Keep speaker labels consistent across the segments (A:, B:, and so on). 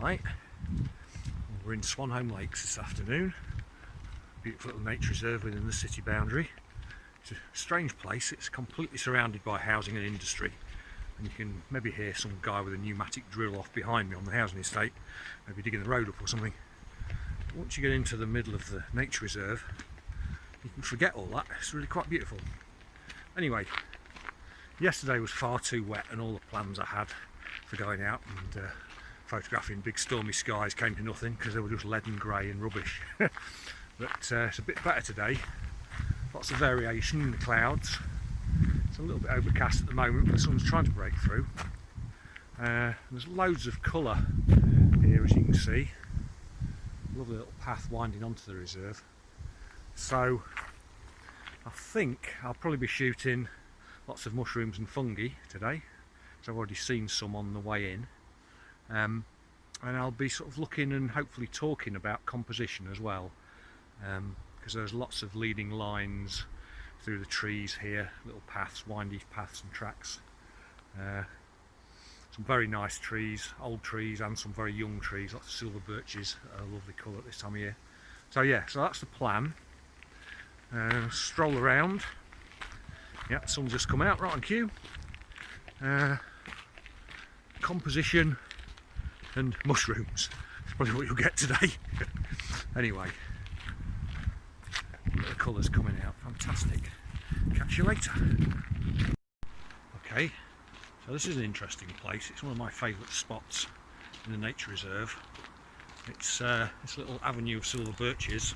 A: Right, we're in Swanholme Lakes this afternoon. Beautiful little nature reserve within the city boundary. It's a strange place. It's completely surrounded by housing and industry, and you can maybe hear some guy with a pneumatic drill off behind me on the housing estate, maybe digging the road up or something. But once you get into the middle of the nature reserve, you can forget all that. It's really quite beautiful. Anyway, yesterday was far too wet, and all the plans I had for going out and photographing big stormy skies came to nothing because they were just leaden grey and rubbish. But it's a bit better today. Lots of variation in the clouds. It's a little bit overcast at the moment, but the sun's trying to break through. There's loads of colour here, as you can see. Lovely little path winding onto the reserve. So I think I'll probably be shooting lots of mushrooms and fungi today, so I've already seen some on the way in. And I'll be sort of looking and hopefully talking about composition as well, because there's lots of leading lines through the trees here, little paths, windy paths and tracks. Some very nice trees, old trees, and some very young trees, lots of silver birches, a lovely colour at this time of year. So yeah, so that's the plan. Stroll around. Yeah, the sun's just come out, right on cue. Composition and mushrooms. That's probably what you'll get today. Anyway, the colours coming out, fantastic. Catch you later. Okay, so this is an interesting place. It's one of my favourite spots in the nature reserve. It's this little avenue of silver birches.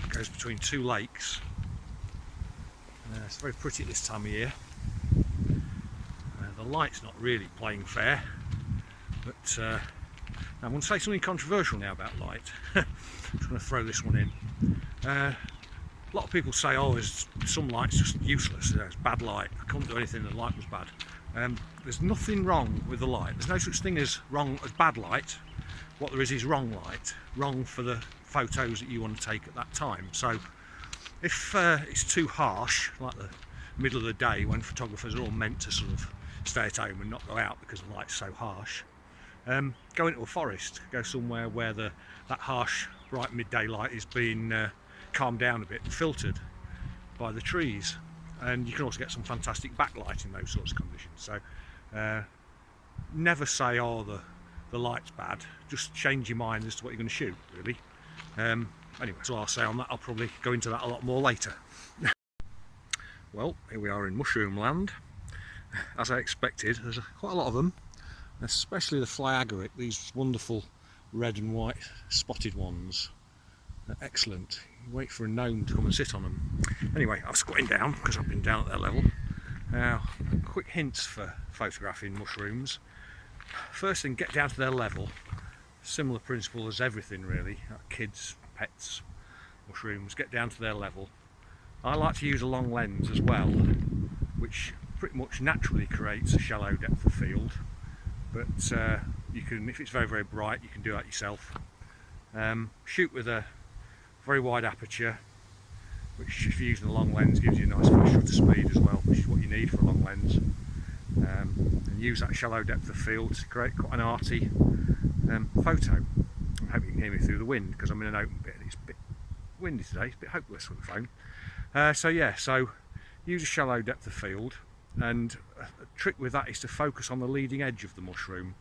A: It goes between two lakes. It's very pretty at this time of year. The light's not really playing fair, but I'm going to say something controversial now about light. I'm just going to throw this one in. A lot of people say, oh, some light's just useless, it's bad light, I couldn't do anything, the light was bad. There's nothing wrong with the light. There's no such thing as bad light. What there is wrong light, wrong for the photos that you want to take at that time. So if it's too harsh, like the middle of the day when photographers are all meant to sort of stay at home and not go out because the light's so harsh, go into a forest, go somewhere where that harsh bright midday light is being calmed down a bit and filtered by the trees, and you can also get some fantastic backlight in those sorts of conditions. So never say, oh, the light's bad, just change your mind as to what you're going to shoot, really. Anyway, so I'll say on that. I'll probably go into that a lot more later. Well, here we are in mushroom land. As I expected, there's quite a lot of them, especially the fly agaric, these wonderful red and white spotted ones. They're excellent. You wait for a gnome to come and sit on them. Anyway, I'm squatting down because I've been down at their level. Now, quick hints for photographing mushrooms. First thing, get down to their level. Similar principle as everything really, kids, pets, mushrooms, get down to their level. I like to use a long lens as well, which pretty much naturally creates a shallow depth of field, but you can, if it's very, very bright, you can do that yourself. Shoot with a very wide aperture, which if you're using a long lens gives you a nice shutter speed as well, which is what you need for a long lens. And use that shallow depth of field to create quite an arty photo. I hope you can hear me through the wind because I'm in an open bit. It's a bit windy today, it's a bit hopeless with the phone. So yeah, so use a shallow depth of field, and a trick with that is to focus on the leading edge of the mushroom.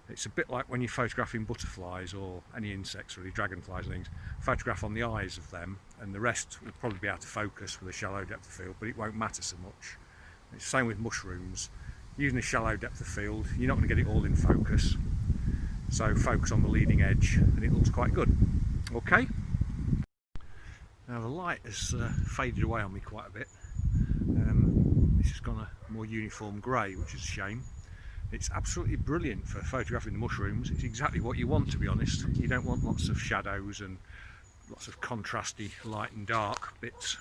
A: It's a bit like when you're photographing butterflies or any insects, really, dragonflies and things. Photograph on the eyes of them, and the rest will probably be able to focus with a shallow depth of field, but it won't matter so much. It's the same with mushrooms. Using a shallow depth of field, you're not going to get it all in focus. So focus on the leading edge and it looks quite good. Okay. Now the light has faded away on me quite a bit. This has gone a more uniform grey, which is a shame. It's absolutely brilliant for photographing the mushrooms. It's exactly what you want, to be honest. You don't want lots of shadows and lots of contrasty light and dark bits.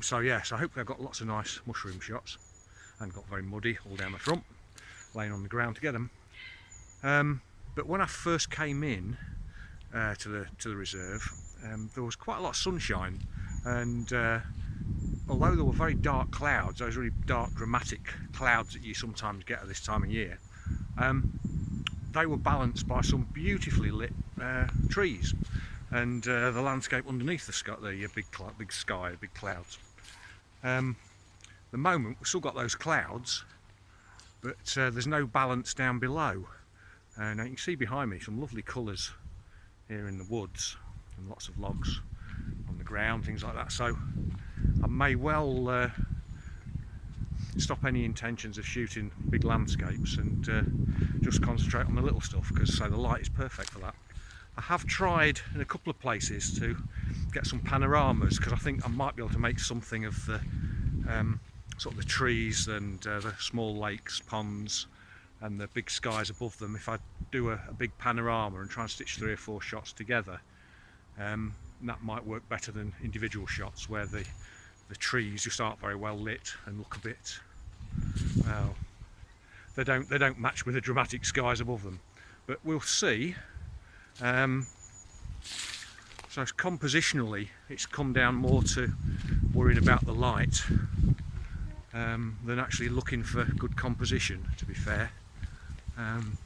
A: So yeah, so hopefully I've got lots of nice mushroom shots and got very muddy all down the front, laying on the ground to get them. But when I first came in to the reserve, there was quite a lot of sunshine, and although there were very dark clouds, those really dark dramatic clouds that you sometimes get at this time of year, they were balanced by some beautifully lit trees, and the landscape underneath the sky, the big sky, big clouds. The moment we've still got those clouds, but there's no balance down below. Now you can see behind me some lovely colours here in the woods, and lots of logs on the ground, things like that. So I may well stop any intentions of shooting big landscapes and just concentrate on the little stuff, because the light is perfect for that. I have tried in a couple of places to get some panoramas, because I think I might be able to make something of the sort of the trees and the small lakes, ponds, and the big skies above them. If I do a big panorama and try and stitch 3 or 4 shots together, that might work better than individual shots where the trees just aren't very well lit and look a bit, well, they don't match with the dramatic skies above them. But we'll see. So compositionally, it's come down more to worrying about the light than actually looking for good composition, to be fair. And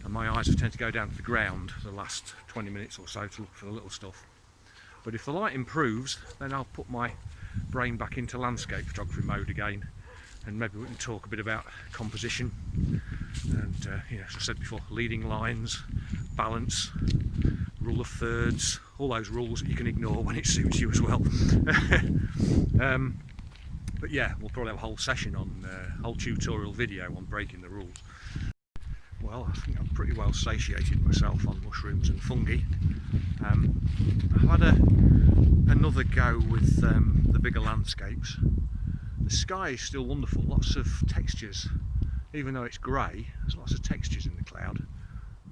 A: my eyes have tended to go down to the ground the last 20 minutes or so to look for the little stuff. But if the light improves, then I'll put my brain back into landscape photography mode again, and maybe we can talk a bit about composition and as I said before, leading lines, balance, rule of thirds, all those rules that you can ignore when it suits you as well. But yeah, we'll probably have a whole session on whole tutorial video on breaking the rules. Well, I think I've pretty well satiated myself on mushrooms and fungi. I've had another go with the bigger landscapes. The sky is still wonderful, lots of textures. Even though it's grey, there's lots of textures in the cloud,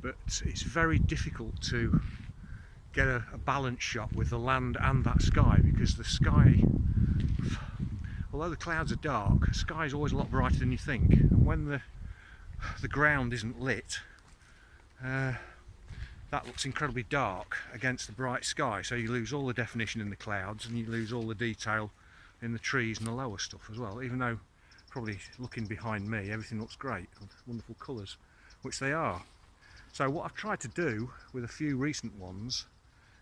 A: but it's very difficult to get a balanced shot with the land and that sky, because the sky, although the clouds are dark, the sky is always a lot brighter than you think, and when the ground isn't lit, that looks incredibly dark against the bright sky, so you lose all the definition in the clouds and you lose all the detail in the trees and the lower stuff as well, even though probably looking behind me everything looks great, wonderful colours, which they are. So what I've tried to do with a few recent ones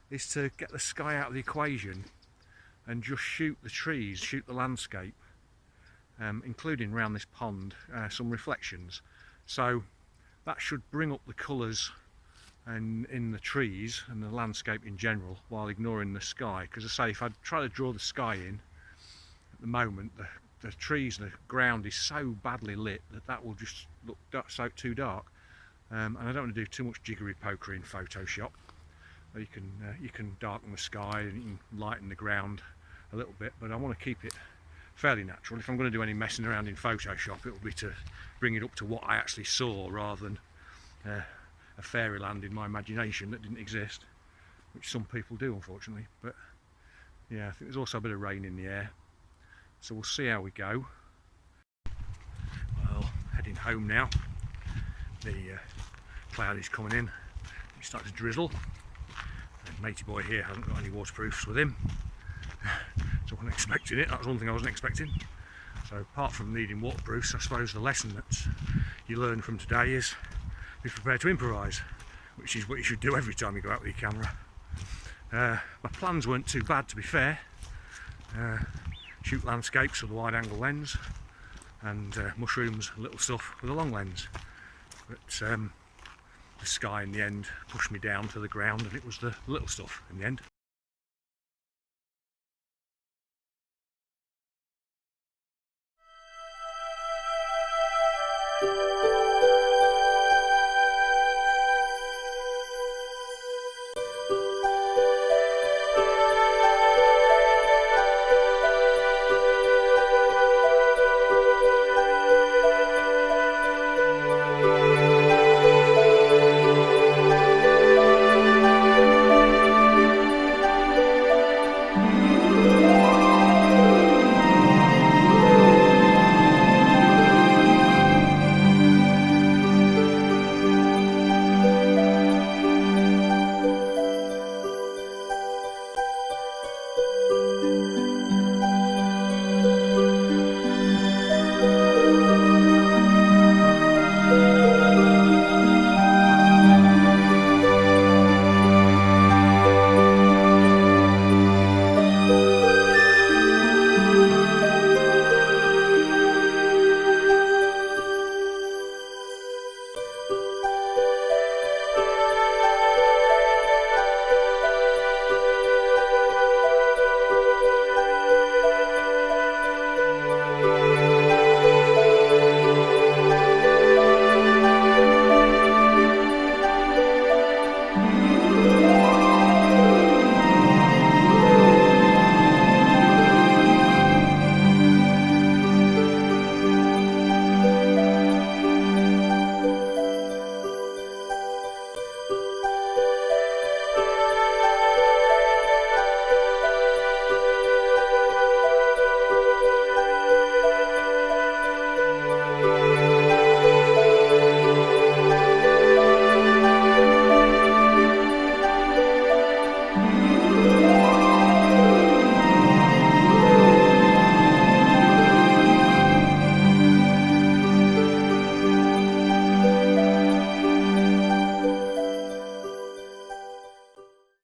A: is to get the sky out of the equation and just shoot the trees, shoot the landscape, including around this pond, some reflections. So that should bring up the colours and in the trees and the landscape in general, while ignoring the sky. Because I say, if I try to draw the sky in at the moment, the trees and the ground is so badly lit that will just look too dark. And I don't want to do too much jiggery pokery in Photoshop. You can darken the sky and you can lighten the ground a little bit, but I want to keep it fairly natural. If I'm going to do any messing around in Photoshop, it will be to bring it up to what I actually saw, rather than a fairyland in my imagination that didn't exist, which some people do, unfortunately. But yeah, I think there's also a bit of rain in the air, so we'll see how we go. Well, heading home now. The cloud is coming in, it's starting to drizzle, and matey boy here hasn't got any waterproofs with him, so I wasn't expecting it. That was one thing I wasn't expecting. So apart from needing waterproofs, I suppose the lesson that you learn from today is be prepared to improvise, which is what you should do every time you go out with your camera. My plans weren't too bad, to be fair. Shoot landscapes with a wide angle lens, and mushrooms and little stuff with a long lens. But the sky in the end pushed me down to the ground, and it was the little stuff in the end.